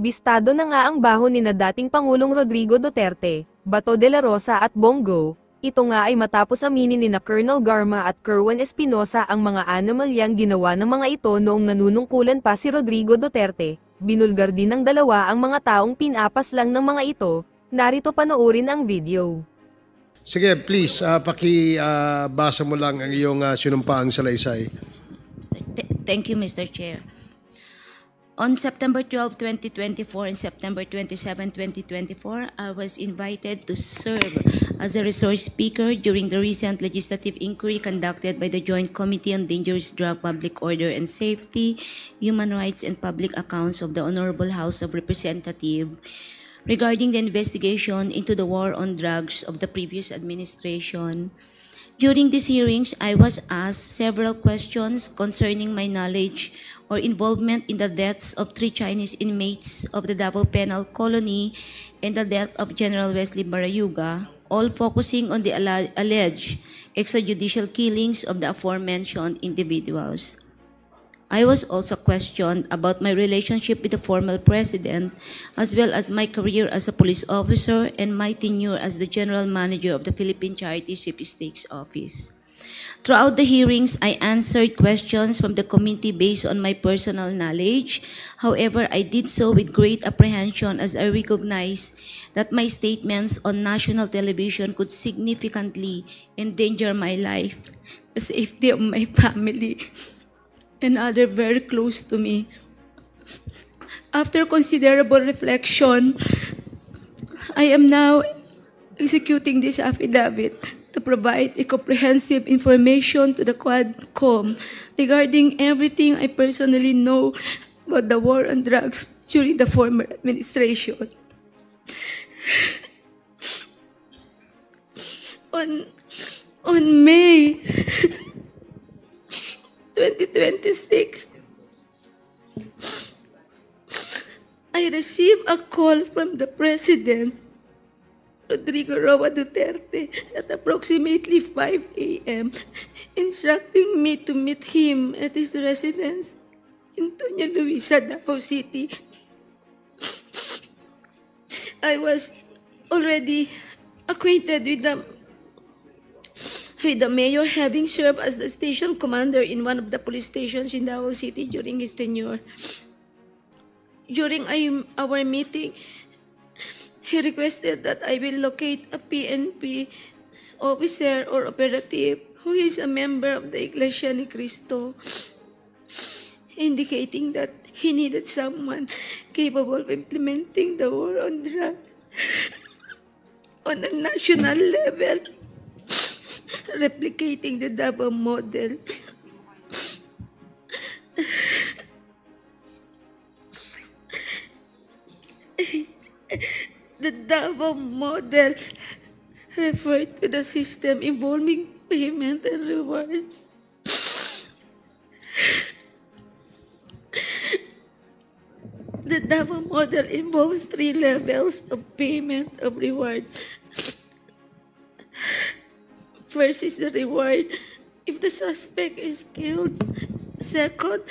Bistado na nga ang baho ni na dating Pangulong Rodrigo Duterte, Bato de la Rosa at Bongo. Ito nga ay matapos aminin ni na Colonel Garma at Kerwin Espinosa ang mga anomalyang ginawa ng mga ito noong nanunungkulan pa si Rodrigo Duterte. Binulgar din ng dalawa ang mga taong pinapas lang ng mga ito. Narito panoorin ang video. Sige, please, pakibasa mo lang ang iyong sinumpaang salaysay. Thank you, Mr. Chair. On September 12, 2024 and September 27, 2024, I was invited to serve as a resource speaker during the recent legislative inquiry conducted by the Joint Committee on Dangerous Drug Public Order and Safety, Human Rights and Public Accounts of the Honorable House of Representatives regarding the investigation into the war on drugs of the previous administration. During these hearings, I was asked several questions concerning my knowledge or involvement in the deaths of 3 Chinese inmates of the Davao Penal Colony and the death of General Wesley Barayuga, all focusing on the alleged extrajudicial killings of the aforementioned individuals. I was also questioned about my relationship with the former president, as well as my career as a police officer and my tenure as the general manager of the Philippine Charity Sweepstakes Office. Throughout the hearings, I answered questions from the committee based on my personal knowledge. However, I did so with great apprehension as I recognized that my statements on national television could significantly endanger my life, the safety of my family, and others very close to me. After considerable reflection, I am now executing this affidavit to provide a comprehensive information to the Quadcom regarding everything I personally know about the war on drugs during the former administration. On May 2026, I received a call from the President, Rodrigo Roa Duterte, at approximately 5 a.m., instructing me to meet him at his residence in Doña Luisa, Davao City. I was already acquainted with the mayor, having served as the station commander in one of the police stations in Davao City during his tenure. During our meeting, he requested that I will locate a PNP officer or operative who is a member of the Iglesia ni Cristo, indicating that he needed someone capable of implementing the war on drugs on a national level, replicating the Davao model. The Davao model referred to the system involving payment and reward. The Davao model involves 3 levels of payment of rewards. First is the reward if the suspect is killed. Second,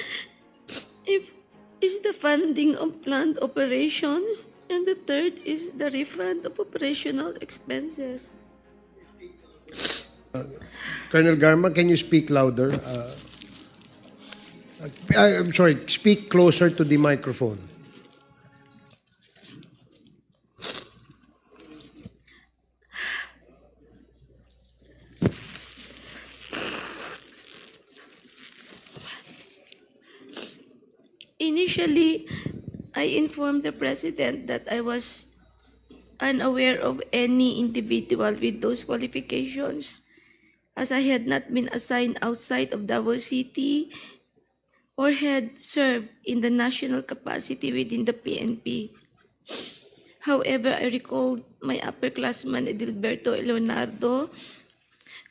if is the funding of planned operations. And the third is the refund of operational expenses. Colonel Garma, can you speak louder? I'm sorry, speak closer to the microphone. Initially, I informed the President that I was unaware of any individual with those qualifications, as I had not been assigned outside of Davao City or had served in the national capacity within the PNP. However, I recalled my upperclassman Edilberto Leonardo,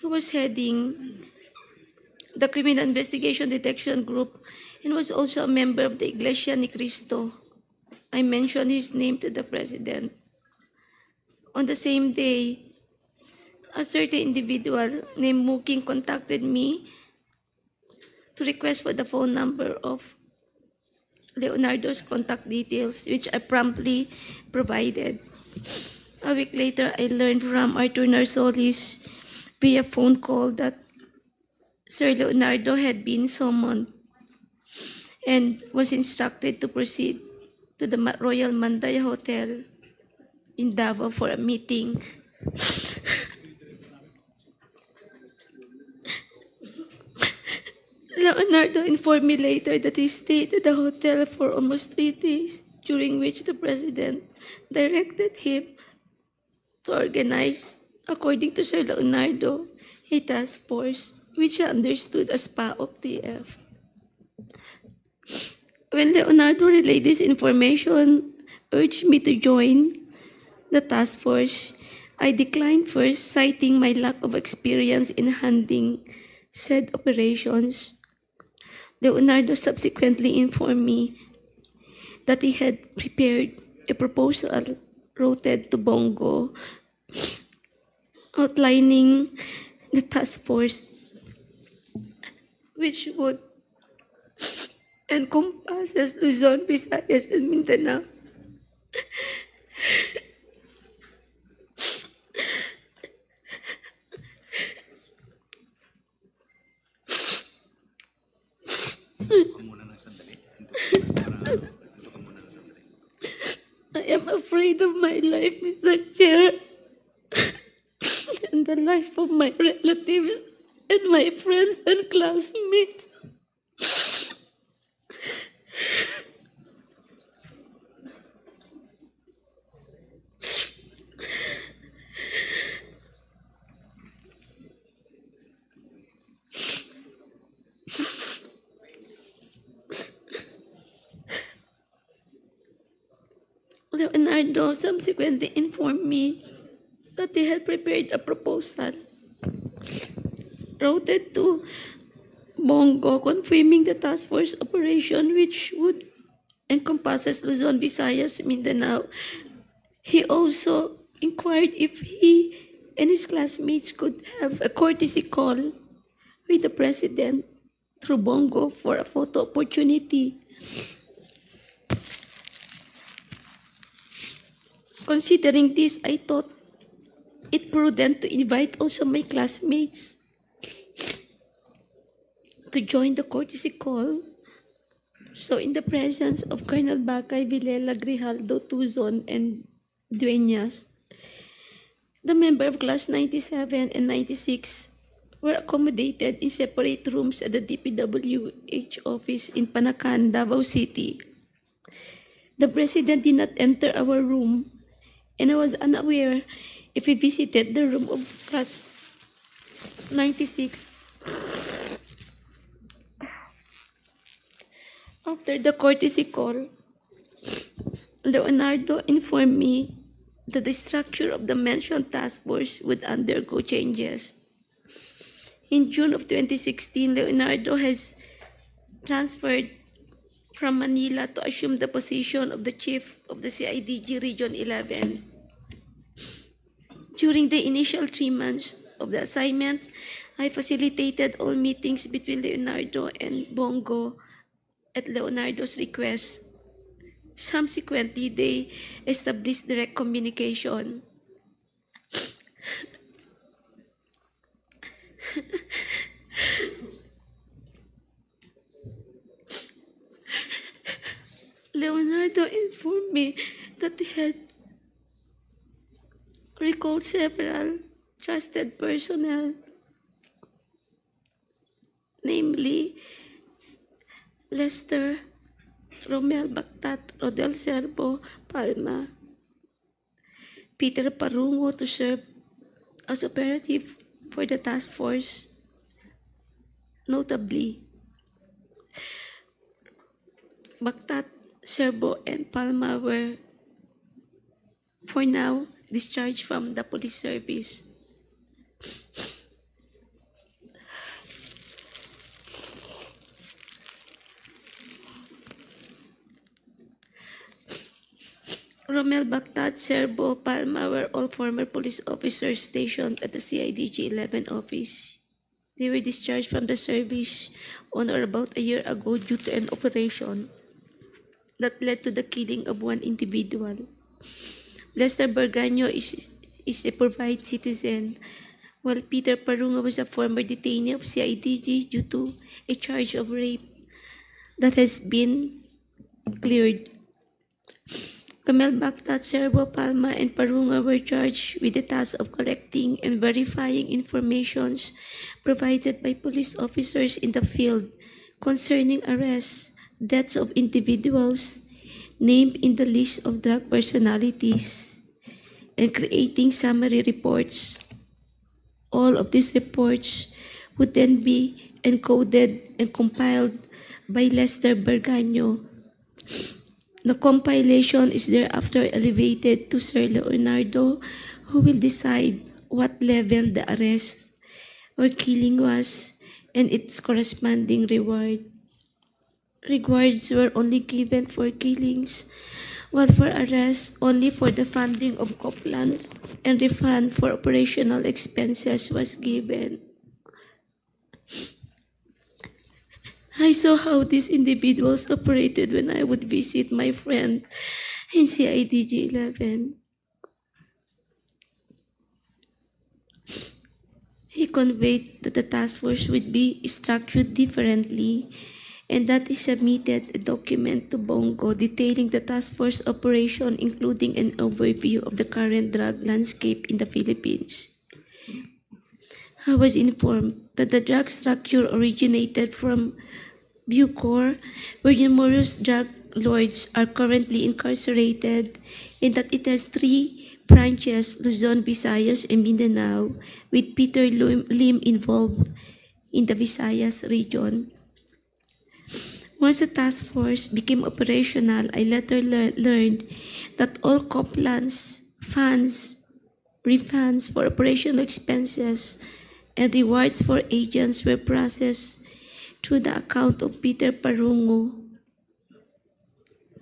who was heading the Criminal Investigation Detection Group and was also a member of the Iglesia ni Cristo. I mentioned his name to the President. On the same day, a certain individual named Muking contacted me to request for the phone number of Leonardo's contact details, which I promptly provided. A week later, I learned from Arthur Narsolis via phone call that Sir Leonardo had been summoned and was instructed to proceed to the Royal Mandaya Hotel in Davao for a meeting. Leonardo informed me later that he stayed at the hotel for almost 3 days, during which the president directed him to organize, according to Sir Leonardo, a task force which he understood as PAOK-TF. When Leonardo relayed this information, urged me to join the task force, I declined first, citing my lack of experience in handling said operations. Leonardo subsequently informed me that he had prepared a proposal routed to Bongo outlining the task force, which would encompass Luzon, Visayas, and Mindanao. I am afraid of my life, Mr. Chair, and the life of my relatives and my friends and classmates. Leonardo subsequently informed me that they had prepared a proposal routed to Bongo confirming the task force operation, which would encompass Luzon, Visayas, Mindanao. He also inquired if he and his classmates could have a courtesy call with the president through Bongo for a photo opportunity. Considering this, I thought it prudent to invite also my classmates to join the courtesy call. So in the presence of Colonel Bacay, Villela, Grijaldo, Tuzon, and Dueñas, the member of class 97 and 96 were accommodated in separate rooms at the DPWH office in Panacan, Davao City. The president did not enter our room, and I was unaware if he visited the room of class 96. After the courtesy call, Leonardo informed me that the structure of the mentioned task force would undergo changes. In June of 2016, Leonardo has transferred from Manila to assume the position of the chief of the CIDG Region 11. During the initial 3 months of the assignment, I facilitated all meetings between Leonardo and Bongo at Leonardo's request. Subsequently, they established direct communication. Leonardo informed me that he had recalled several trusted personnel, namely Lester, Romel Bactat, Rodel Serbo, Palma, Peter Parungo to serve as operative for the task force. Notably, Bactat, Serbo, and Palma were, for now, discharged from the police service. Romel Bactat, Serbo, Palma were all former police officers stationed at the CIDG 11 office. They were discharged from the service on or about a year ago due to an operation. that led to the killing of one individual. Lester Barganio is a provide citizen, while Peter Parunga was a former detainee of CIDG due to a charge of rape that has been cleared. Romel Bactat, Cervo Palma, and Parunga were charged with the task of collecting and verifying informations provided by police officers in the field concerning arrests, deaths of individuals named in the list of drug personalities, and creating summary reports. All of these reports would then be encoded and compiled by Lester Barganio. The compilation is thereafter elevated to Sir Leonardo, who will decide what level the arrest or killing was and its corresponding reward. Rewards were only given for killings, while for arrests only for the funding of Copland and refund for operational expenses was given. I saw how these individuals operated when I would visit my friend in CIDG 11. He conveyed that the task force would be structured differently and that he submitted a document to Bongo detailing the task force operation, including an overview of the current drug landscape in the Philippines. I was informed that the drug structure originated from Bucor, where numerous drug lords are currently incarcerated, and that it has 3 branches, Luzon, Visayas, and Mindanao, with Peter Lim involved in the Visayas region. Once the task force became operational, I later learned that all Copland's funds, refunds for operational expenses, and rewards for agents were processed through the account of Peter Parungo.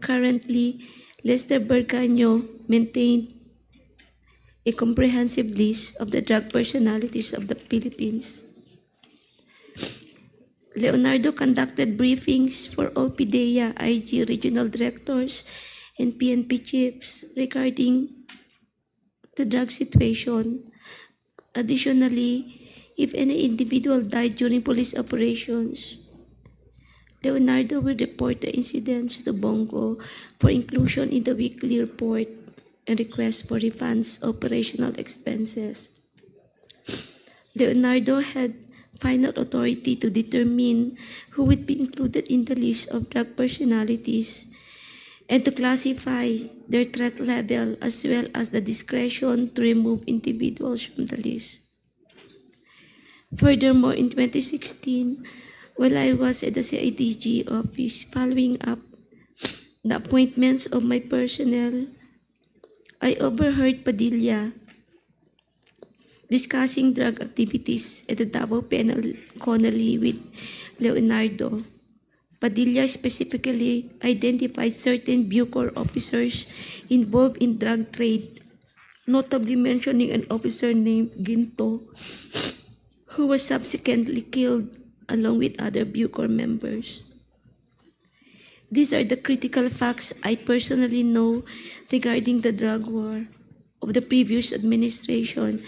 Currently, Lester Barganio maintained a comprehensive list of the drug personalities of the Philippines. Leonardo conducted briefings for all PIDEA, IG regional directors, and PNP chiefs regarding the drug situation. Additionally, if any individual died during police operations, Leonardo will report the incidents to Bongo for inclusion in the weekly report and request for refunds of operational expenses. Leonardo had final authority to determine who would be included in the list of drug personalities and to classify their threat level, as well as the discretion to remove individuals from the list. Furthermore, in 2016, while I was at the CIDG office following up the appointments of my personnel, I overheard Padilla discussing drug activities at the Davao Penal Colony with Leonardo. Padilla specifically identified certain Bucor officers involved in drug trade, notably mentioning an officer named Ginto, who was subsequently killed along with other Bucor members. These are the critical facts I personally know regarding the drug war of the previous administration.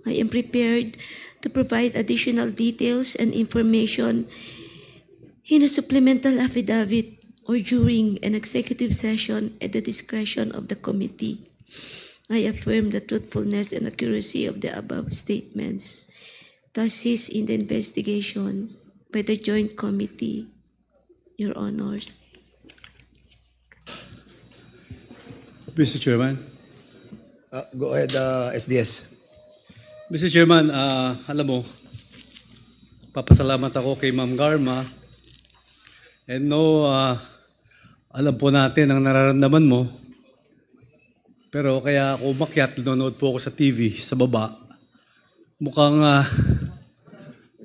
I am prepared to provide additional details and information in a supplemental affidavit or during an executive session at the discretion of the committee. I affirm the truthfulness and accuracy of the above statements to assist in the investigation by the Joint Committee, Your Honors. Mr. Chairman. Go ahead, SDS. Mr. Chairman, alam mo, papasalamat ako kay Ma'am Garma. And no, alam po natin ang nararamdaman mo. Pero kaya ako umakyat, nanonood po ako sa TV, sa baba. Mukhang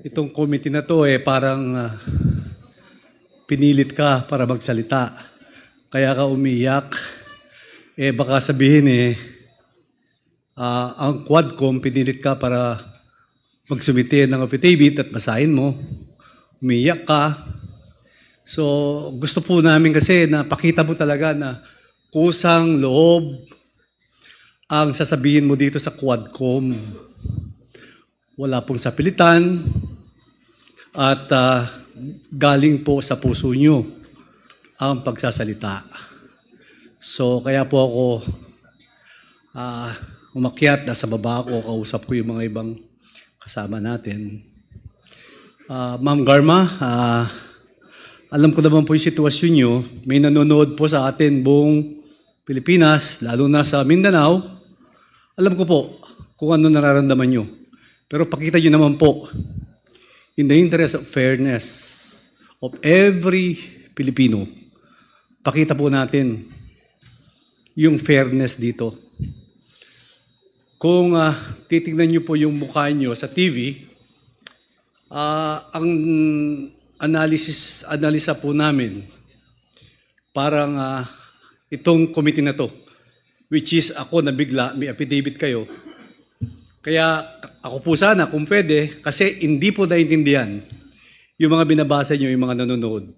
itong committee na to parang pinilit ka para magsalita. Kaya ka umiyak. Baka sabihin ang Quadcom pinilit ka para magsumite ng affidavit at basahin mo. Umiyak ka. So gusto po namin kasi na pakita mo talaga na kusang loob ang sasabihin mo dito sa Quadcom. Wala pong sapilitan at galing po sa puso nyo ang pagsasalita. So kaya po ako umakyat, nasa baba ako, kausap ko yung mga ibang kasama natin. Ma'am Garma, alam ko naman po yung sitwasyon nyo. May nanonood po sa atin buong Pilipinas, lalo na sa Mindanao. Alam ko po kung ano nararamdaman nyo. Pero pakita nyo naman po, in the interest of fairness of every Pilipino, pakita po natin yung fairness dito. Kung titignan nyo po yung mukha nyo sa TV, ang analisa po namin, parang itong committee na to, which is ako na bigla, may affidavit kayo. Kaya ako po sana, kung pwede, kasi hindi po naintindihan yung mga binabasa nyo, yung mga nanonood.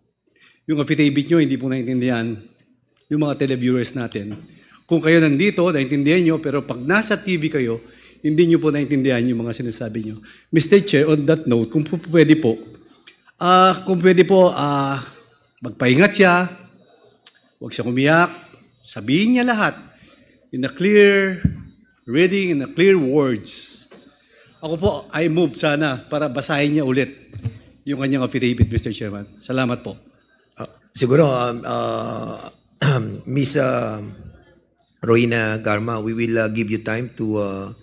Yung affidavit nyo, hindi po naintindihan yung mga televiewers natin. Kung kayo nandito, naintindihan nyo, pero pag nasa TV kayo, hindi nyo po naintindihan yung mga sinasabi nyo. Mr. Chair, on that note, kung pwede po, magpahingat siya, huwag siya umiyak, sabihin niya lahat in a clear reading, in a clear words. Ako po, I move sana para basahin niya ulit yung kanyang affidavit, Mr. Chairman. Salamat po. Siguro, Miss Roina Garma, we will give you time to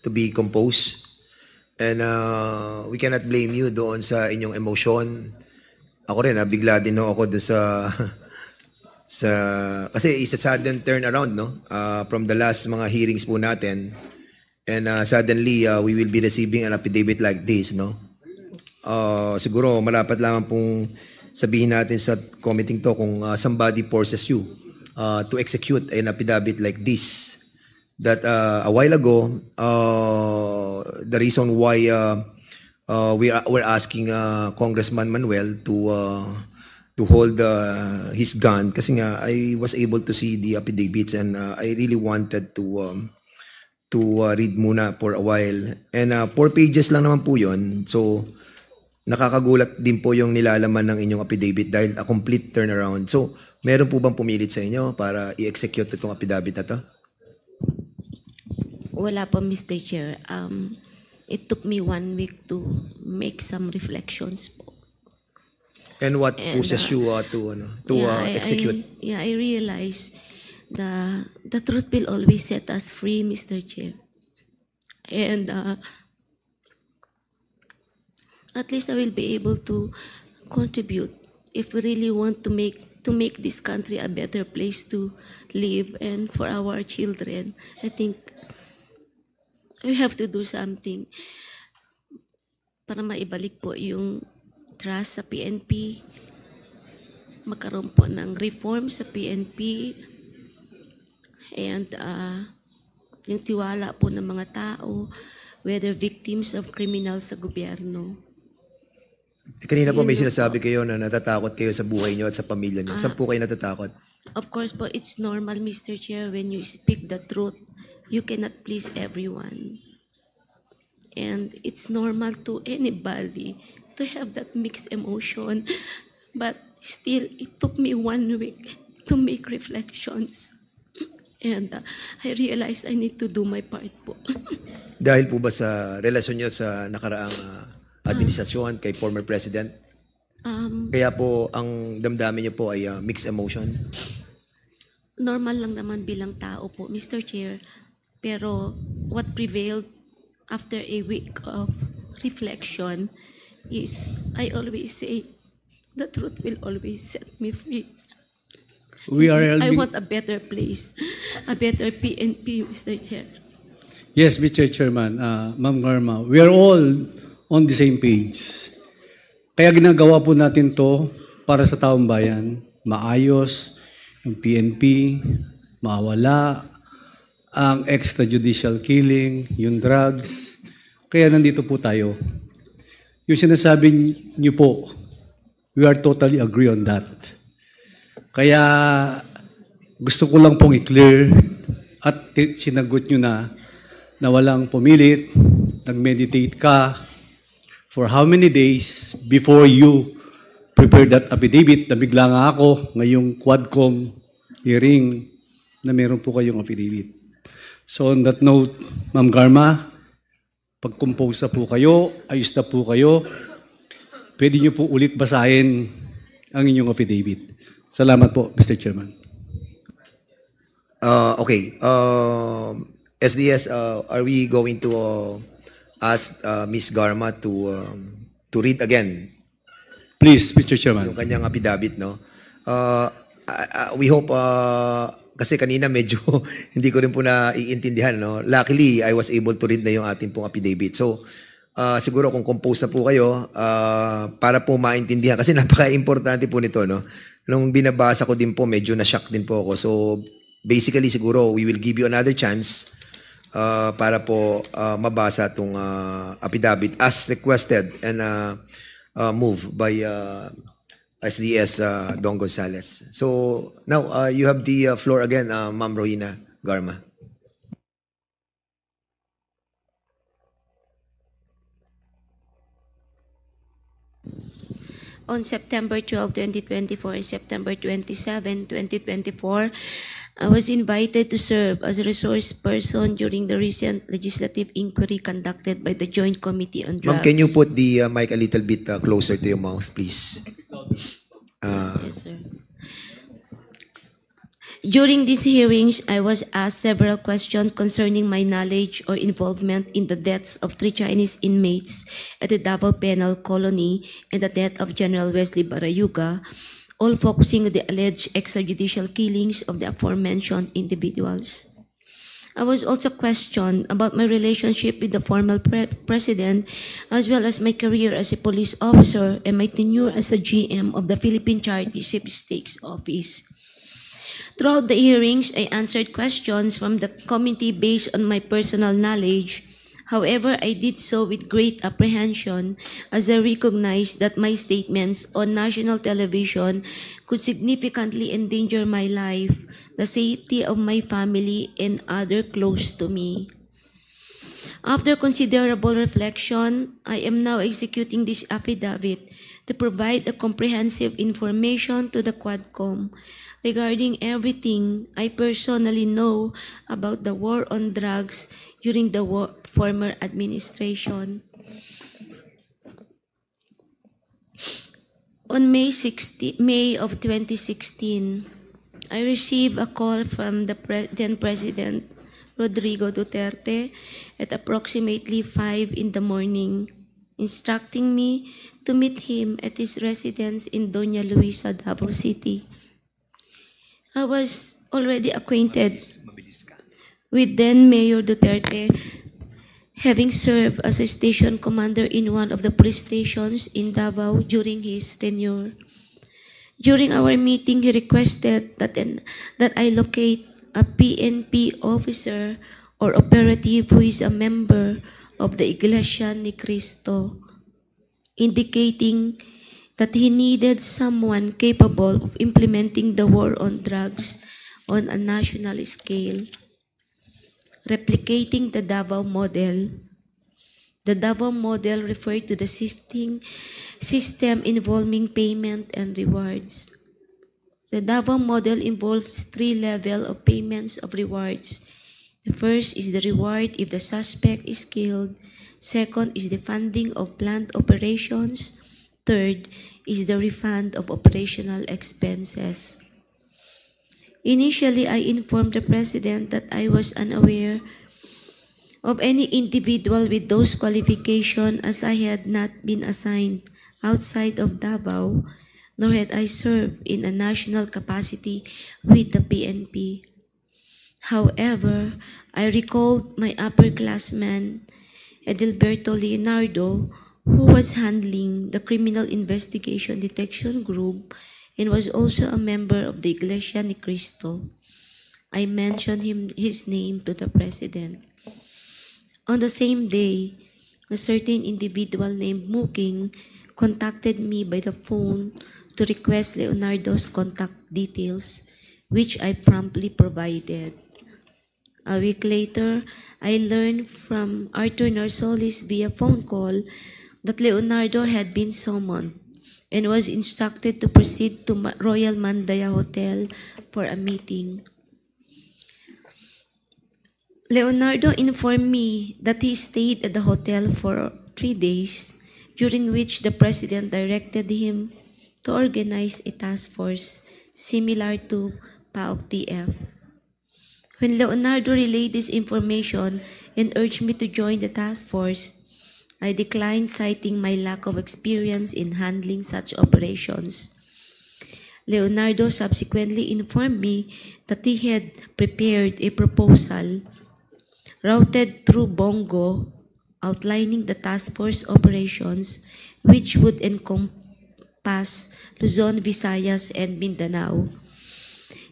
be composed. And we cannot blame you doon sa inyong emotion. Ako rin, bigla din ako doon kasi it's a sudden turnaround, no? From the last mga hearings po natin. And suddenly, we will be receiving an affidavit like this, no? Siguro, malapat lamang pong sabihin natin sa committee to kung somebody forces you to execute an affidavit like this. That a while ago, the reason why we're asking Congressman Manuel to hold his gun kasi nga I was able to see the affidavits and I really wanted to read muna for a while. And 4 pages lang naman po yun. So, nakakagulat din po yung nilalaman ng inyong affidavit dahil a complete turnaround. So, meron po bang pumilit sa inyo para i-execute itong affidavit na to? Wala po, Mr. Chair. It took me 1 week to make some reflections po. And what pushes you to execute? I realize the truth will always set us free, Mr. Chair. And at least I will be able to contribute if we really want to make this country a better place to live and for our children. I think we have to do something para maibalik po yung trust sa PNP, magkaroon po ng reform sa PNP, and yung tiwala po ng mga tao, whether victims of criminals sa gobyerno. Kanina po may sinasabi kayo na natatakot kayo sa buhay nyo at sa pamilya nyo. Saan po kayo natatakot? Of course po, it's normal, Mr. Chair, when you speak the truth, you cannot please everyone. And it's normal to anybody to have that mixed emotion. But still, it took me 1 week to make reflections. And I realized I need to do my part po. Dahil po ba sa relasyon nyo sa nakaraang administrasyon kay former president? Kaya po ang damdamin nyo po ay mixed emotion? Normal lang naman bilang tao po, Mr. Chair. Pero what prevailed after a week of reflection is I always say the truth will always set me free. I want a better place, a better PNP, Mr. Chair. Yes, Mr. Chairman, Ma'am Garma, we are all on the same page. Kaya ginagawa po natin to para sa taong bayan, maayos, yung PNP, mawala, ang extrajudicial killing, yung drugs. Kaya nandito po tayo. Yung sinasabi niyo po We are totally agree on that. Kaya gusto ko lang pong i-clear at sinagot nyo na walang pumilit, nag-meditate ka for how many days before you prepare that affidavit. Nabigla nga ako ngayong Quadcom hearing na meron po kayong affidavit. So on that note, Ma'am Garma, pag-compose na po kayo, ayos na po kayo, pwede nyo po ulit basahin ang inyong affidavit. Salamat po, Mr. Chairman. Okay. SDS, are we going to ask Ms. Garma to read again Please, Mr. Chairman. yung kanyang affidavit, no? We hope, kasi kanina medyo hindi ko rin po naiintindihan, no? Luckily, I was able to read na yung ating pong affidavit. So, siguro kung compose na po kayo, para po maintindihan, kasi napaka-importante po nito, no? Nung binabasa ko din po, medyo na-shock din po ako. So, basically, siguro, we will give you another chance para po mabasa itong affidavit as requested and moved by SDS Don Gonzales. So, now, you have the floor again, Ma'am Rohina Garma. On September 12, 2024 and September 27, 2024, I was invited to serve as a resource person during the recent legislative inquiry conducted by the Joint Committee on Drugs. Ma'am, can you put the mic a little bit closer to your mouth, please? Yes, sir. During these hearings, I was asked several questions concerning my knowledge or involvement in the deaths of 3 Chinese inmates at the Davao Penal Colony and the death of General Wesley Barayuga, all focusing on the alleged extrajudicial killings of the aforementioned individuals. I was also questioned about my relationship with the former president, as well as my career as a police officer and my tenure as the GM of the Philippine Charity Sweepstakes Office. Throughout the hearings, I answered questions from the committee based on my personal knowledge. However, I did so with great apprehension as I recognized that my statements on national television could significantly endanger my life, the safety of my family, and others close to me. After considerable reflection, I am now executing this affidavit to provide a comprehensive information to the Quadcom regarding everything I personally know about the war on drugs during the former administration. On May of 2016, I received a call from the then President Rodrigo Duterte at approximately 5 in the morning, instructing me to meet him at his residence in Doña Luisa, Davao City. I was already acquainted with then Mayor Duterte, having served as a station commander in one of the police stations in Davao during his tenure. During our meeting, he requested that I locate a PNP officer or operative who is a member of the Iglesia ni Cristo, indicating that he needed someone capable of implementing the war on drugs on a national scale, replicating the Davao model. The Davao model referred to the shifting system involving payment and rewards. The Davao model involves 3 levels of payments of rewards. The first is the reward if the suspect is killed. Second is the funding of planned operations. Third is the refund of operational expenses. Initially, I informed the President that I was unaware of any individual with those qualifications as I had not been assigned outside of Davao, nor had I served in a national capacity with the PNP. However, I recalled my upperclassman, Edilberto Leonardo, who was handling the Criminal Investigation Detection Group and was also a member of the Iglesia ni Cristo. I mentioned his name to the President. On the same day, a certain individual named Muking contacted me by the phone to request Leonardo's contact details, which I promptly provided. A week later, I learned from Arthur Narsolis via phone call that Leonardo had been summoned and was instructed to proceed to Royal Mandaya Hotel for a meeting. Leonardo informed me that he stayed at the hotel for 3 days, during which the President directed him to organize a task force similar to PAOK-TF. When Leonardo relayed this information and urged me to join the task force, I declined, citing my lack of experience in handling such operations. Leonardo subsequently informed me that he had prepared a proposal routed through Bongo outlining the task force operations, which would encompass Luzon, Visayas, and Mindanao.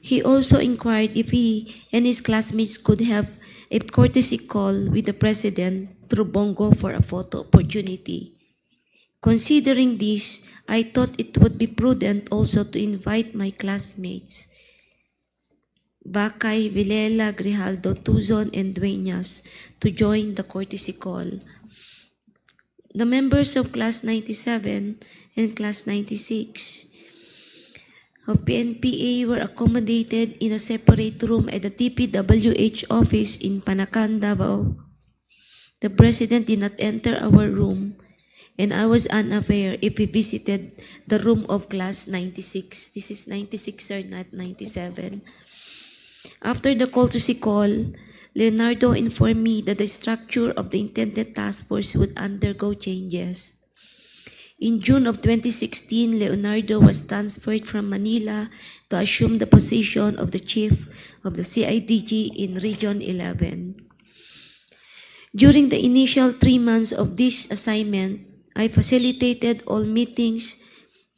He also inquired if he and his classmates could have a courtesy call with the President through Bongo for a photo opportunity. Considering this, I thought it would be prudent also to invite my classmates, Bakay, Villela, Grijaldo, Tuzon, and Dueñas, to join the courtesy call. The members of Class 97 and Class 96 of PNPA were accommodated in a separate room at the DPWH office in Panacan, Davao. The President did not enter our room, and I was unaware if he visited the room of Class 96. This is 96 or not 97. After the courtesy call, Leonardo informed me that the structure of the intended task force would undergo changes. In June of 2016, Leonardo was transferred from Manila to assume the position of the chief of the CIDG in Region 11. During the initial 3 months of this assignment, I facilitated all meetings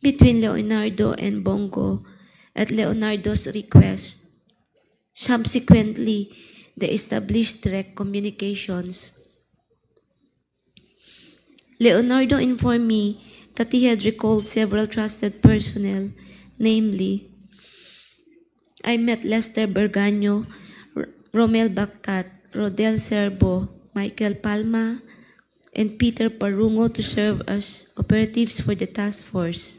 between Leonardo and Bongo at Leonardo's request. Subsequently, they established direct communications. Leonardo informed me that he had recalled several trusted personnel, namely, I met Lester Berganyo, Romel Bactat, Rodel Serbo, Michael Palma, and Peter Parungo to serve as operatives for the task force.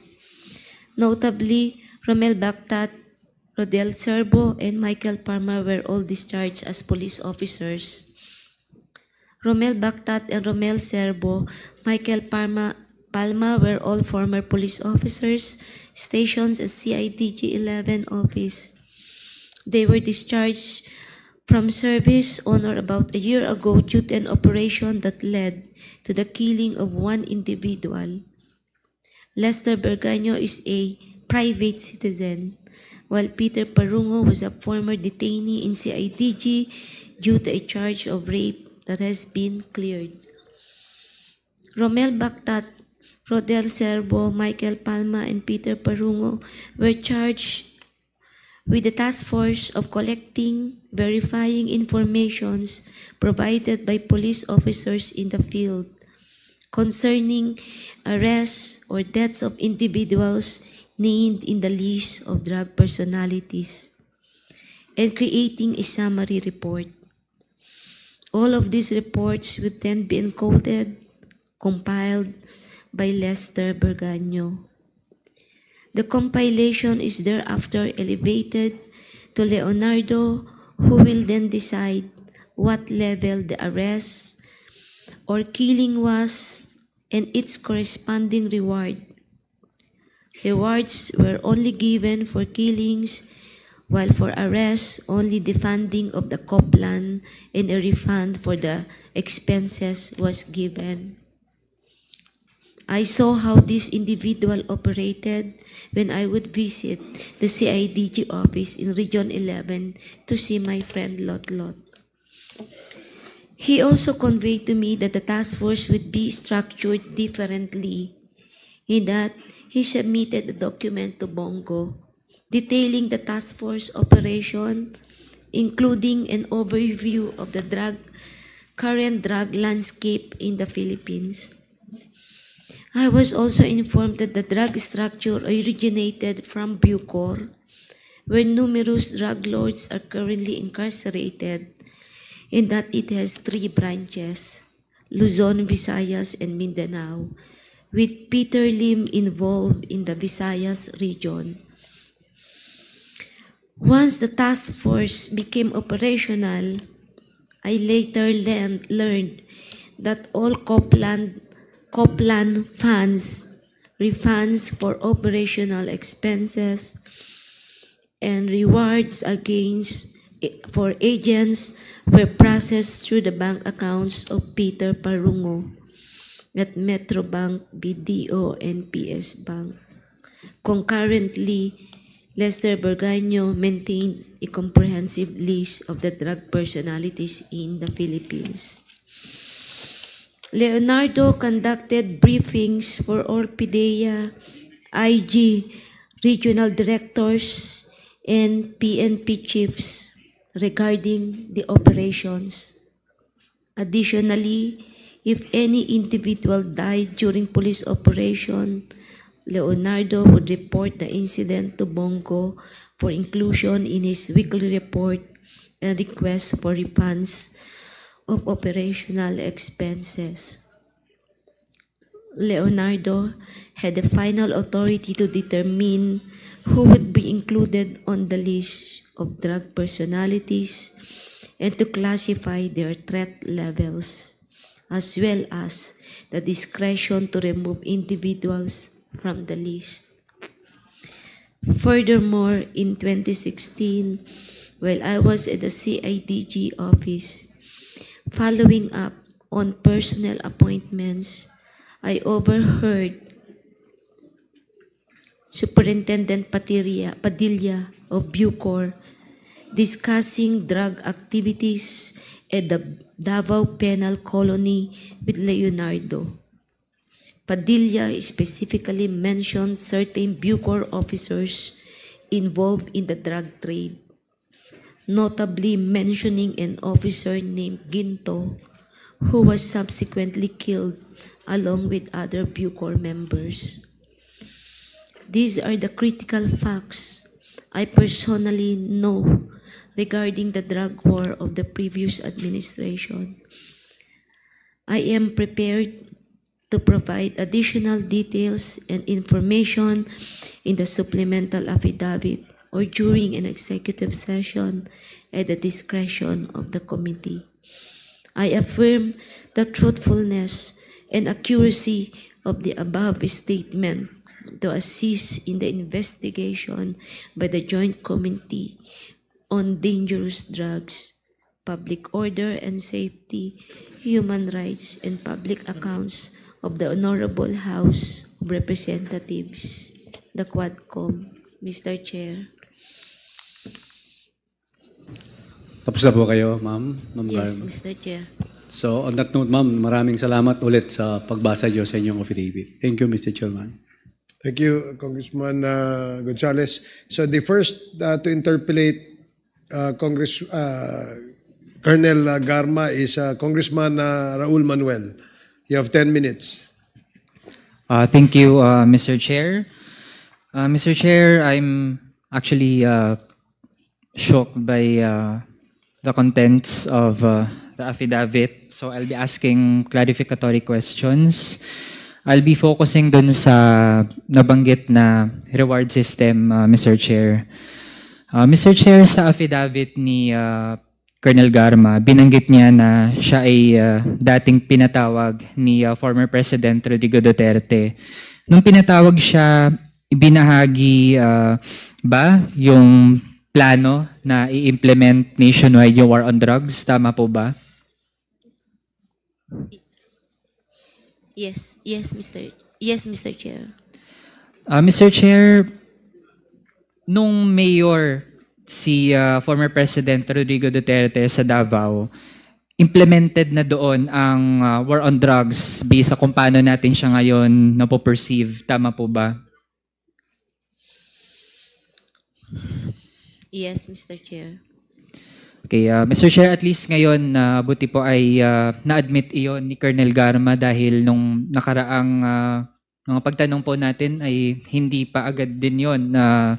Notably, Romel Bactat, Rodel Serbo, and Michael Palma were all discharged as police officers. Romel Bactat and Romel Serbo, Michael Palma were all former police officers stationed at CIDG 11 office. They were discharged from service on or about a year ago due to an operation that led to the killing of one individual. Lester Berganyo is a private citizen, while Peter Parungo was a former detainee in CIDG due to a charge of rape that has been cleared. Romel Bactat, Rodel Serbo, Michael Palma, and Peter Parungo were charged with the task force of collecting, verifying informations provided by police officers in the field concerning arrests or deaths of individuals named in the list of drug personalities, and creating a summary report. All of these reports would then be encoded, compiled by Lester Berganyo. The compilation is thereafter elevated to Leonardo, who will then decide what level the arrest or killing was and its corresponding reward. Rewards were only given for killings, while for arrests, only the funding of the COPLAN and a refund for the expenses was given. I saw how this individual operated when I would visit the CIDG office in Region 11 to see my friend Lot Lot. He also conveyed to me that the task force would be structured differently, in that he submitted a document to Bongo detailing the task force operation, including an overview of the current drug landscape in the Philippines. I was also informed that the drug structure originated from Bucor, where numerous drug lords are currently incarcerated, and that it has 3 branches, Luzon, Visayas, and Mindanao, with Peter Lim involved in the Visayas region. Once the task force became operational, I later learned that all Copland funds, refunds for operational expenses, and rewards for agents were processed through the bank accounts of Peter Parungo at Metrobank, BDO, and PS Bank. Concurrently, Lester Burgaño maintained a comprehensive list of the drug personalities in the Philippines. Leonardo conducted briefings for all PIDEA, IG, regional directors, and PNP chiefs regarding the operations. Additionally, if any individual died during police operation, Leonardo would report the incident to Bongo for inclusion in his weekly report and request for refunds of operational expenses. Leonardo had the final authority to determine who would be included on the list of drug personalities and to classify their threat levels, as well as the discretion to remove individuals from the list. Furthermore, in 2016, while I was at the CIDG office, following up on personnel appointments, I overheard Superintendent Padilla of Bucor discussing drug activities at the Davao Penal Colony with Leonardo. Padilla specifically mentioned certain Bucor officers involved in the drug trade, notably mentioning an officer named Ginto, who was subsequently killed along with other Bucor members. These are the critical facts I personally know regarding the drug war of the previous administration. I am prepared to provide additional details and information in the supplemental affidavit or during an executive session at the discretion of the committee. I affirm the truthfulness and accuracy of the above statement to assist in the investigation by the Joint Committee on Dangerous Drugs, Public Order and Safety, Human Rights, and Public Accounts of the Honorable House of Representatives, the Quadcom. Mr. Chair. Tapos na po kayo, ma'am? Yes, Garma? Mr. Chair. So on that note, ma'am, maraming salamat ulit sa pagbasa niyo sa inyong affidavit. Thank you, Mr. Chairman. Thank you, Congressman Gonzales. So the first to interpolate Colonel Garma is Congressman Raul Manuel. You have 10 minutes. Thank you, Mr. Chair. Mr. Chair, I'm actually shocked by the contents of the affidavit. So I'll be asking clarificatory questions. I'll be focusing dun sa nabanggit na reward system, Mr. Chair. Mr. Chair, sa affidavit ni Colonel Garma, binanggit niya na siya ay dating pinatawag ni former President Rodrigo Duterte. Nung pinatawag siya, ibinahagi ba yung plano na i-implement nationwide yung war on drugs? Tama po ba? Yes, Mr. Chair. Mr. Chair, nung mayor si former President Rodrigo Duterte sa Davao, implemented na doon ang war on drugs based sa kung paano natin siya ngayon napoperceive. Tama po ba? Yes, Mr. Chair. Okay, Mr. Chair, at least ngayon, buti po ay na-admit iyon ni Colonel Garma dahil nung nakaraang Mga pagtanong po natin ay hindi pa agad din yon na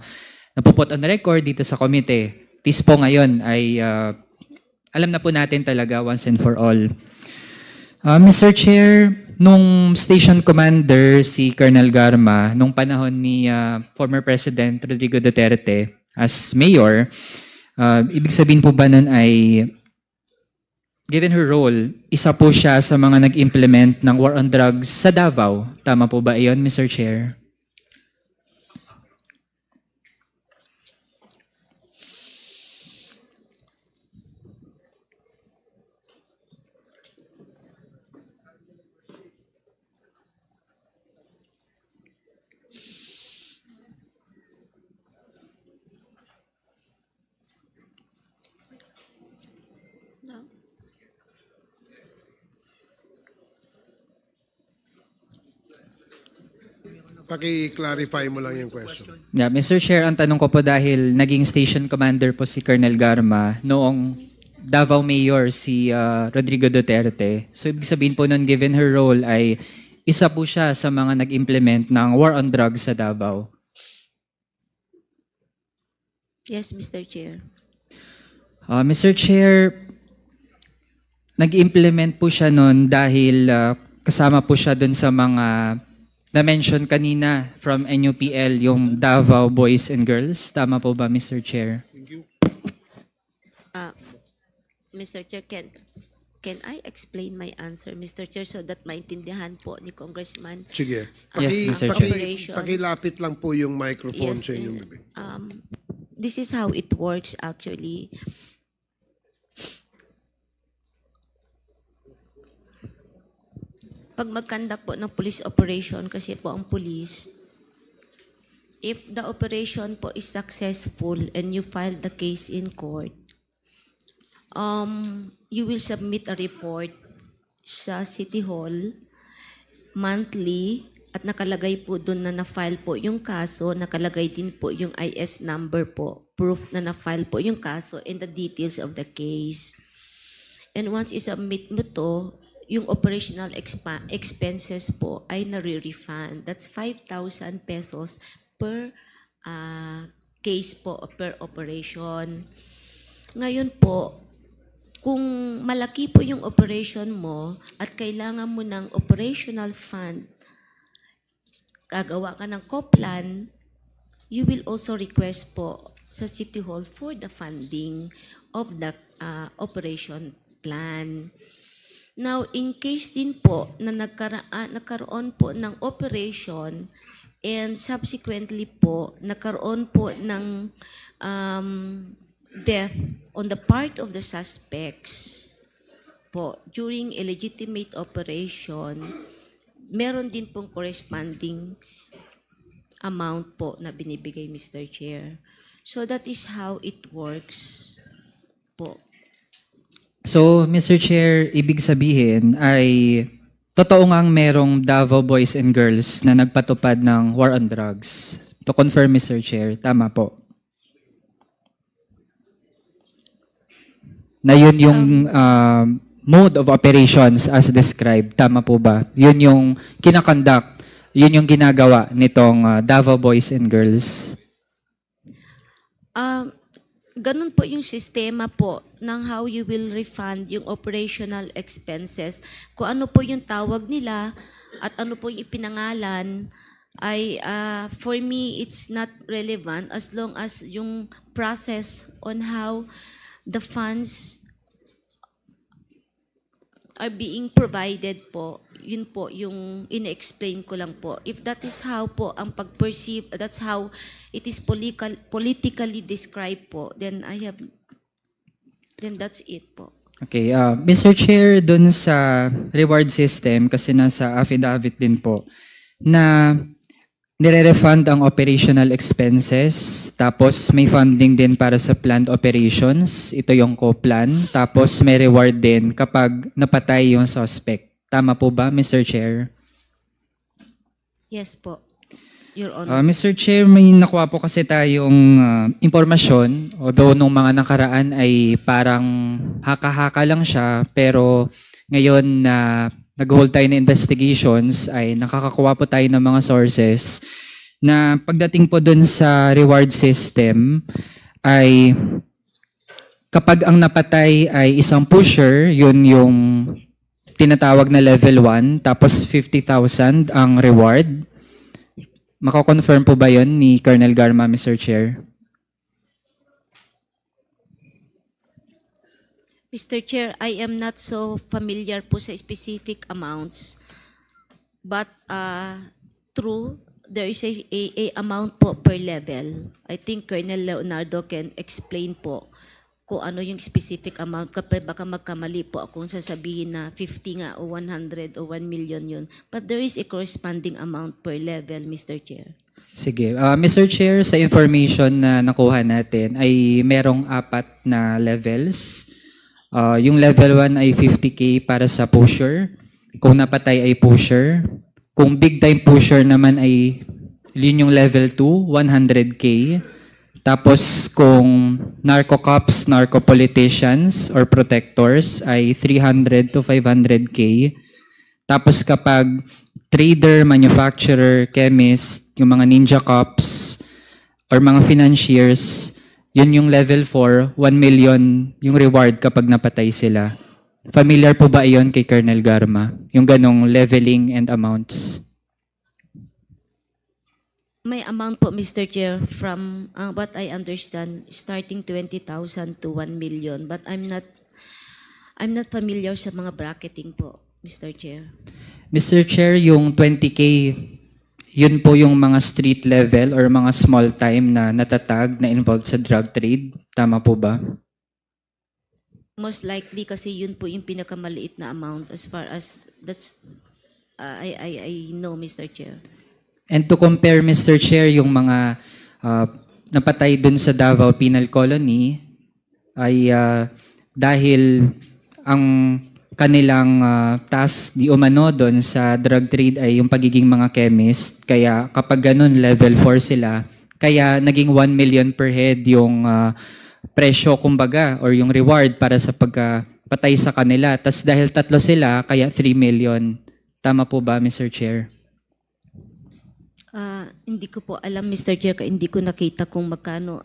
napuput on record dito sa komite. Tis po ngayon ay alam na po natin talaga once and for all. Mr. Chair, nung station commander si Colonel Garma, nung panahon ni former President Rodrigo Duterte as mayor, ibig sabihin po ba nun ay given her role, isa po siya sa mga nag-implement ng war on drugs sa Davao. Tama po ba iyon, Mr. Chair? Paki-clarify mo lang yung question. Yeah, Mr. Chair, ang tanong ko po dahil naging station commander po si Colonel Garma noong Davao Mayor si Rodrigo Duterte. So ibig sabihin po nun, given her role ay isa po siya sa mga nag-implement ng war on drugs sa Davao. Yes, Mr. Chair. Mr. Chair, nag-implement po siya nun dahil kasama po siya dun sa mga na-mention kanina from NUPL, yung Davao Boys and Girls. Tama po ba, Mr. Chair? Mr. Chair, can I explain my answer, Mr. Chair, so that maintindihan po ni Congressman? Sige. Yes, Mr. Chair. Pakilapit lang po yung microphone sa inyong bibig. This is how it works actually. Pag mag-conduct po ng police operation, kasi po ang police, if the operation po is successful and you file the case in court, you will submit a report sa City Hall monthly at nakalagay po doon na na-file po yung kaso, nakalagay din po yung IS number po, proof na na-file po yung kaso and the details of the case. And once isubmit mo to, yung operational expenses po ay nare-refund. That's 5,000 pesos per case po, per operation. Ngayon po, kung malaki po yung operation mo at kailangan mo ng operational fund, gagawa ka ng COPLAN, you will also request po sa City Hall for the funding of that operation plan. Now, in case din po na nagkaroon po ng operation and subsequently po nagkaroon po ng death on the part of the suspects po during a legitimate operation, meron din pong corresponding amount po na binibigay, Mr. Chair. So that is how it works po. So, Mr. Chair, ibig sabihin ay totoo ngang merong Davao Boys and Girls na nagpatupad ng war on drugs. To confirm, Mr. Chair, tama po. Na yun yung mode of operations as described. Tama po ba? Yun yung kinakonduct, yun yung ginagawa nitong Davao Boys and Girls. Ganun po yung sistema po ng how you will refund yung operational expenses. Kung ano po yung tawag nila at ano po yung ipinangalan ay for me it's not relevant as long as yung process on how the funds are being provided po, yun po yung ina-explain ko lang po. If that is how po ang pag-perceive, that's how it is politically described po, then that's it po. Okay, Mr. Chair, dun sa reward system, kasi nasa affidavit din po, na nire-refund ang operational expenses, tapos may funding din para sa planned operations, ito yung co-plan, tapos may reward din kapag napatay yung suspect. Tama po ba, Mr. Chair? Yes po, Your Honor. Mr. Chair, may nakuha po kasi tayong impormasyon, although nung mga nakaraan ay parang haka-haka lang siya, pero ngayon na nag-hold tayo ng investigations ay nakakakuha po tayo ng mga sources na pagdating po dun sa reward system ay kapag ang napatay ay isang pusher, yun yung tinatawag na level 1, tapos 50,000 ang reward. Mako-confirm po ba yun ni Colonel Garma, Mr. Chair? Mr. Chair, I am not so familiar po sa specific amounts. But true, there is a amount po per level. I think Colonel Leonardo can explain po kung ano yung specific amount. Kapag baka magkamali po akong sasabihin na 50 nga o 100 o 1 million yun. But there is a corresponding amount per level, Mr. Chair. Sige. Mr. Chair, sa information na nakuha natin ay merong 4 na levels. Yung level 1 ay 50K para sa pusher. Kung napatay ay pusher. Kung big time pusher naman ay yun yung level 2, 100K. Tapos kung narco-cops, narco-politicians, or protectors ay 300 to 500K. Tapos kapag trader, manufacturer, chemist, yung mga ninja cops, or mga financiers, yun yung level 4, 1 million yung reward kapag napatay sila. Familiar po ba iyon kay Colonel Garma? Yung ganong leveling and amounts? May amount po, Mr. Chair, from what I understand, starting 20,000 to 1 million. But I'm not familiar sa mga bracketing po, Mr. Chair. Mr. Chair, yung 20K, yun po yung mga street level or mga small time na natatag na involved sa drug trade. Tama po ba? Most likely kasi yun po yung pinakamaliit na amount as far as that's I know, Mr. Chair. And to compare, Mr. Chair, yung mga napatay dun sa Davao Penal Colony ay dahil ang kanilang task di umano doon sa drug trade ay yung pagiging mga chemist. Kaya kapag ganun, level 4 sila. Kaya naging 1 million per head yung presyo, kumbaga, or yung reward para sa pagpatay sa kanila. Tas dahil 3 sila, kaya 3 million. Tama po ba, Mr. Chair? Hindi ko po alam, Mr. Chair, hindi ko nakita kung magkano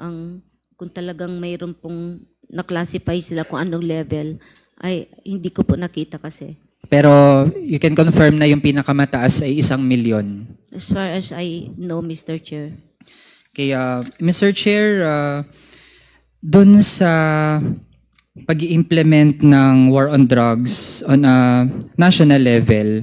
kung talagang mayroon pong na-classify sila kung anong level. Ay, hindi ko po nakita kasi. Pero you can confirm na yung pinakamataas ay 1 million. As far as I know, Mr. Chair. Kaya, Mr. Chair, dun sa pag-i-implement ng war on drugs on a national level,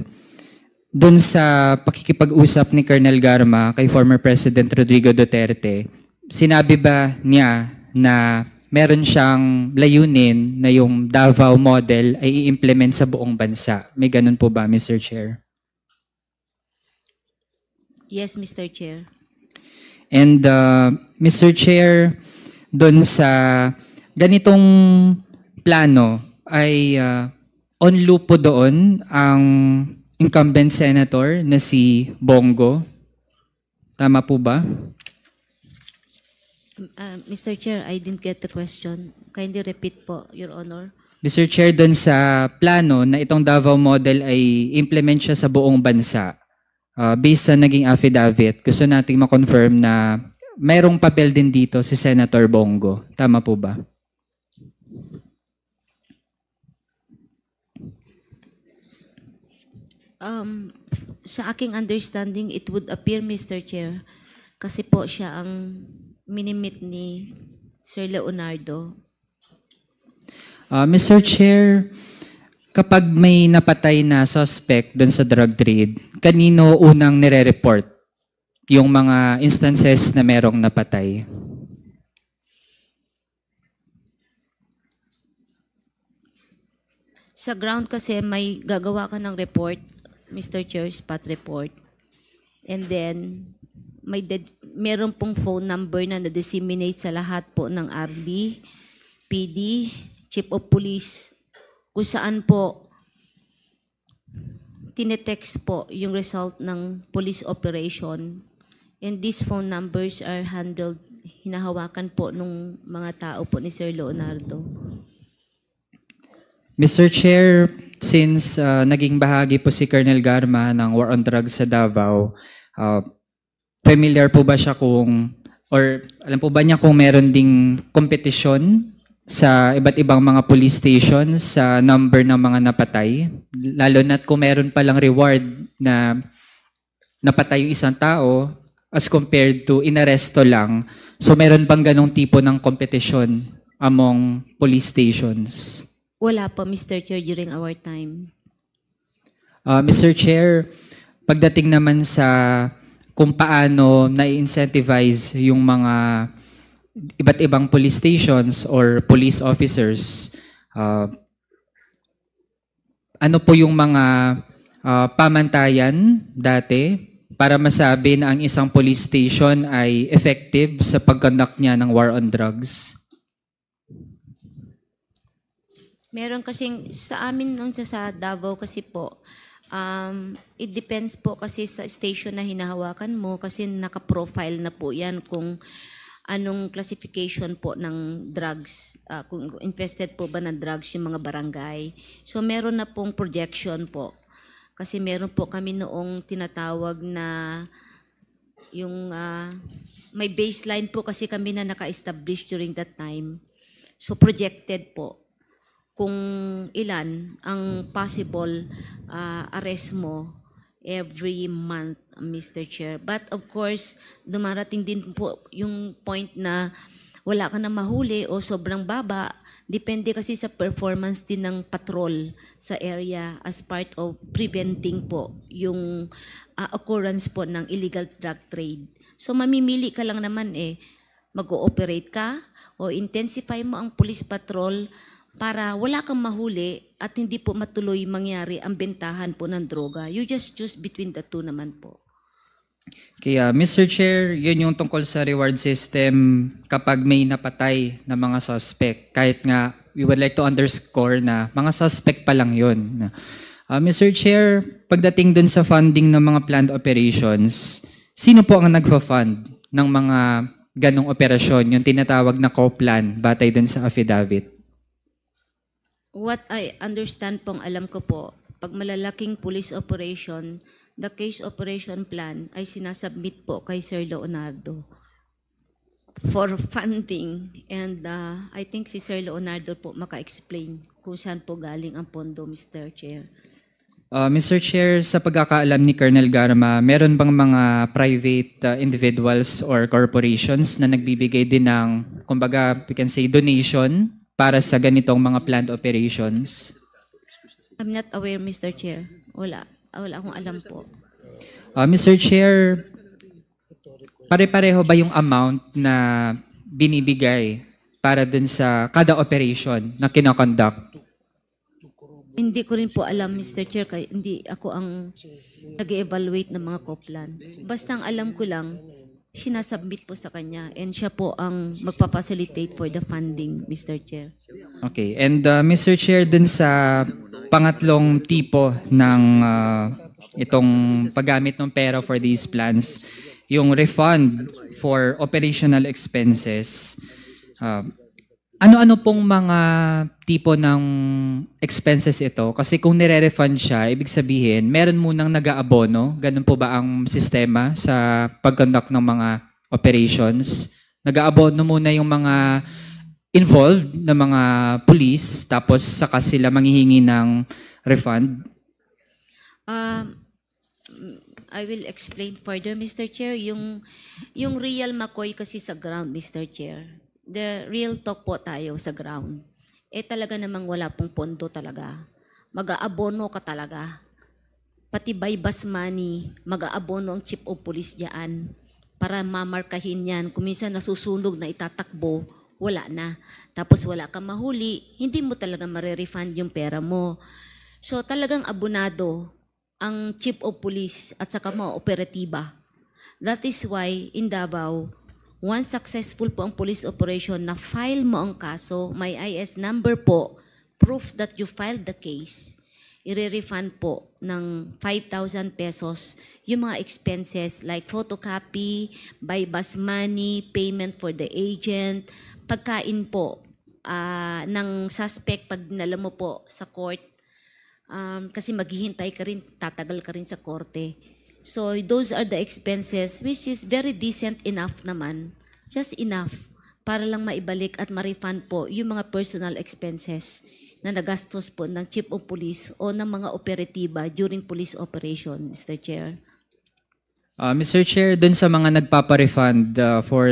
dun sa pakikipag-usap ni Colonel Garma kay former President Rodrigo Duterte, sinabi ba niya na meron siyang layunin na yung Davao model ay i-implement sa buong bansa? May ganun po ba, Mr. Chair? Yes, Mr. Chair. And Mr. Chair, dun sa ganitong plano ay on loop po doon ang incumbent senator na si Bongo. Tama po ba? Mr. Chair, I didn't get the question. Kindly repeat po, Your Honor. Mr. Chair, dun sa plano na itong Davao model ay implement siya sa buong bansa, based sa naging affidavit, gusto nating ma-confirm na mayroong papel din dito si Senator Bongo. Tama po ba? Sa aking understanding, it would appear, Mr. Chair, kasi po siya ang minimit ni Sir Leonardo. Mr. Chair, kapag may napatay na suspect doon sa drug trade, kanino unang nire-report yung mga instances na merong napatay? Sa ground kasi may gagawa ka ng report, Mr. Chair, spot report. And then, meron pong phone number na na-disseminate sa lahat po ng RD, PD, Chief of Police, kung saan po tinetext po yung result ng police operation. And these phone numbers are handled, hinahawakan po nung mga tao po ni Sir Leonardo. Mr. Chair, since naging bahagi po si Colonel Garma ng War on Drugs sa Davao, familiar po ba siya or alam po ba niya kung meron ding kompetisyon sa iba't ibang mga police stations sa number ng mga napatay? Lalo na't kung meron palang reward na napatay yung isang tao as compared to inaresto lang. So meron bang ganong tipo ng kompetisyon among police stations? Wala po, Mr. Chair, during our time. Mr. Chair, pagdating naman sa kung paano na-incentivize yung mga iba't ibang police stations or police officers, ano po yung mga pamantayan dati para masabi na ang isang police station ay effective sa pag-conduct niya ng war on drugs? Meron kasing, sa amin nung sa Davao kasi po, it depends po kasi sa station na hinahawakan mo kasi naka-profile na po yan kung anong classification po ng drugs, kung infested po ba ng drugs yung mga barangay. So meron na pong projection po. Kasi meron po kami noong tinatawag na yung may baseline po kasi kami na naka-establish during that time. So projected po kung ilan ang possible arrest mo every month, Mr. Chair. But of course, dumarating din po yung point na wala ka na mahuli o sobrang baba. Depende kasi sa performance din ng patrol sa area as part of preventing po yung occurrence po ng illegal drug trade. So mamimili ka lang naman mag-ooperate ka o intensify mo ang police patrol para wala kang mahuli at hindi po matuloy mangyari ang bentahan po ng droga. You just choose between the two naman po. Kaya, Mr. Chair, yun yung tungkol sa reward system kapag may napatay na mga suspect. Kahit nga, we would like to underscore na mga suspect pa lang yun. Mr. Chair, pagdating dun sa funding ng mga planned operations, sino po ang nagfa-fund ng mga ganong operasyon, yung tinatawag na co-plan, batay dun sa affidavit? What I understand pong alam ko po, pag malalaking police operation, the case operation plan ay sinasubmit po kay Sir Leonardo for funding. And I think si Sir Leonardo po maka-explain kung saan po galing ang pondo, Mr. Chair. Mr. Chair, sa pagkakaalam ni Colonel Garma, meron bang mga private individuals or corporations na nagbibigay din ng, kumbaga, we can say, donation para sa ganitong mga planned operations? I'm not aware, Mr. Chair. Wala akong alam po. Mr. Chair, pare-pareho ba yung amount na binibigay para dun sa kada operation na kinoconduct? Hindi ko rin po alam, Mr. Chair, kaya hindi ako ang nag-evaluate ng mga co-plan. Basta ang alam ko lang, sinasubmit po sa kanya and siya po ang magpa-facilitate for the funding, Mr. Chair. Okay. And Mr. Chair, dun sa pangatlong tipo ng itong paggamit ng pera for these plans, yung refund for operational expenses, ano-ano pong mga tipo ng expenses ito? Kasi kung nire-refund siya, ibig sabihin, meron munang nag-aabono. Ganun po ba ang sistema sa pag-conduct ng mga operations? Nag-aabono muna yung mga involved na mga police, tapos saka sila manghihingi ng refund? I will explain further, Mr. Chair. Yung real McCoy kasi sa ground, Mr. Chair. The real talk po tayo sa ground. Talaga namang wala pong pondo talaga. Mag-aabono ka talaga. Pati bypass money, mag-aabono ang chief of police diyan para mamarkahin yan. Kung minsan nasusunog na itatakbo, wala na. Tapos wala kang mahuli, hindi mo talaga marerefund yung pera mo. So talagang abonado ang chief of police at saka mga operatiba. That is why in Davao, once successful po ang police operation na file mo ang kaso, may IS number po, proof that you filed the case, i-refund po ng 5,000 pesos yung mga expenses like photocopy, bypass money, payment for the agent, pagkain po, ng suspect pag dinala mo po sa court. Kasi maghihintay ka rin, tatagal ka rin sa korte. So those are the expenses which is very decent enough naman. Just enough para lang maibalik at ma-refund po yung mga personal expenses na nagastos po ng Chief of Police o ng mga operatiba during police operation, Mr. Chair. Mr. Chair, dun sa mga nagpapa-refund for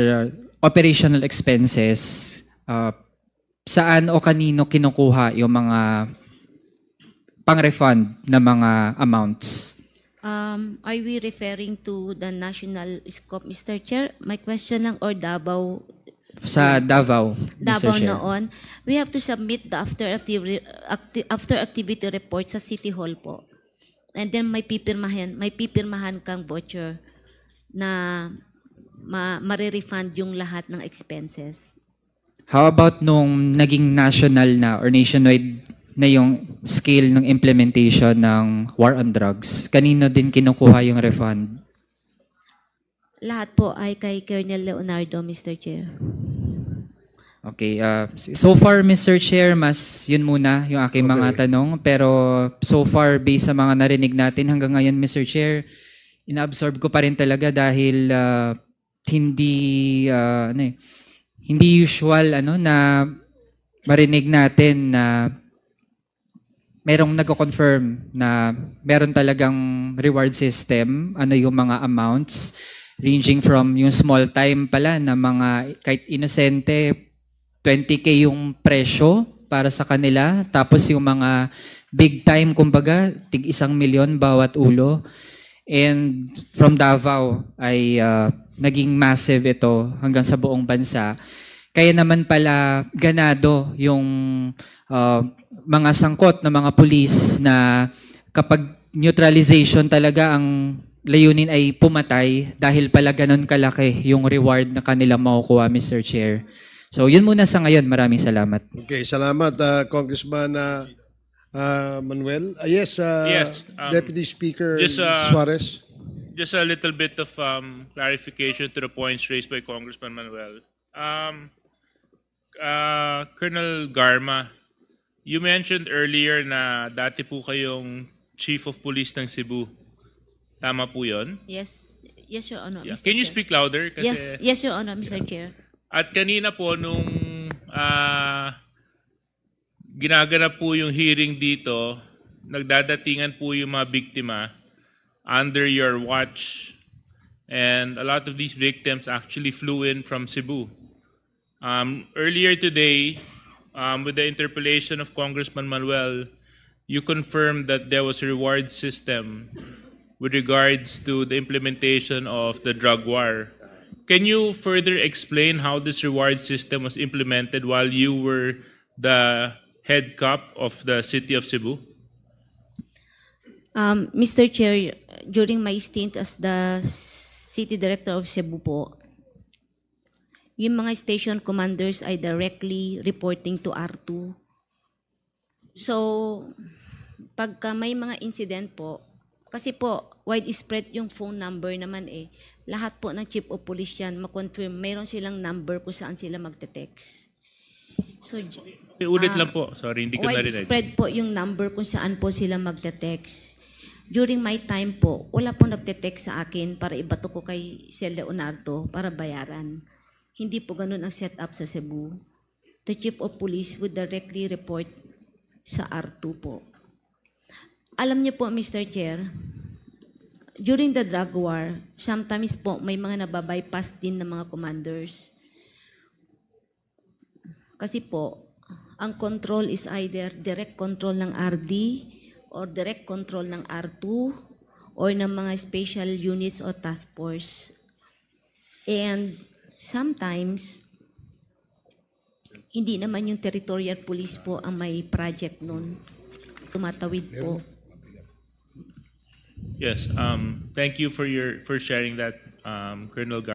operational expenses, saan o kanino kinukuha yung mga pang-refund na mga amounts? Are we referring to the national scope, Mr. Chair? My question lang, or Davao? Sa Davao, Mr. Davao Chair. noon. We have to submit the after activity report sa City Hall po. And then may pipirmahan kang voucher na ma-refund yung lahat ng expenses. How about nung naging national na or nationwide na yung scale ng implementation ng war on drugs? Kanino din kinukuha yung refund? Lahat po ay kay Colonel Leonardo, Mr. Chair. Okay, so far Mr. Chair, mas yun muna yung aking mga tanong. Pero so far, based sa mga narinig natin hanggang ngayon, Mr. Chair, inaabsorb ko pa rin talaga dahil hindi usual na marinig natin na merong nagko-confirm na meron talagang reward system, yung mga amounts, ranging from yung small time pala na mga kahit inosente, 20K yung presyo para sa kanila. Tapos yung mga big time, kumbaga, tig 1 milyon bawat ulo. And from Davao ay naging massive ito hanggang sa buong bansa. Kaya naman pala ganado yung mga sangkot na mga pulis na kapag neutralization talaga ang layunin ay pumatay dahil pala ganun kalaki yung reward na kanila makukuha, Mr. Chair. So yun muna sa ngayon. Maraming salamat. Okay, salamat Congressman Manuel. Yes, Deputy Speaker Suarez. Just a little bit of clarification to the points raised by Congressman Manuel. Colonel Garma, you mentioned earlier na dati po kayong Chief of Police ng Cebu. Tama po yun? Yes, Your Honor, Yeah. Mr. Can you Chair. speak louder? Yes, Your Honor, Mr. Chair. At kanina po nung ginaganap po yung hearing dito, nagdadatingan po yung mga biktima under your watch. And a lot of these victims actually flew in from Cebu. Earlier today, with the interpellation of Congressman Manuel, you confirmed that there was a reward system with regards to the implementation of the drug war. Can you further explain how this reward system was implemented while you were the head cop of the city of Cebu? Mr. Chair, during my stint as the City Director of Cebu po, yung mga station commanders ay directly reporting to R2. So, pagka may mga incident po, kasi po, widespread yung phone number naman lahat po ng Chief of Police yan, makonfirm, mayroon silang number kung saan sila magte-text. So, Ulit lang po. Sorry, hindi ko narinig. widespread po yung number kung saan po sila magte-text. During my time po, wala po nagte-text sa akin para ibato ko kay Sir Leonardo para bayaran. Hindi po ganun ang setup sa Cebu. The Chief of Police would directly report sa R2 po. Alam niyo po, Mr. Chair, during the drug war, sometimes po may mga nababypass din ng mga commanders. Kasi po, ang control is either direct control ng RD or direct control ng R2 or ng mga special units o task force. And sometimes, hindi naman yung territorial police po ang may project nun. Tumatawid po. Yes. Thank you for sharing that, Colonel Gar.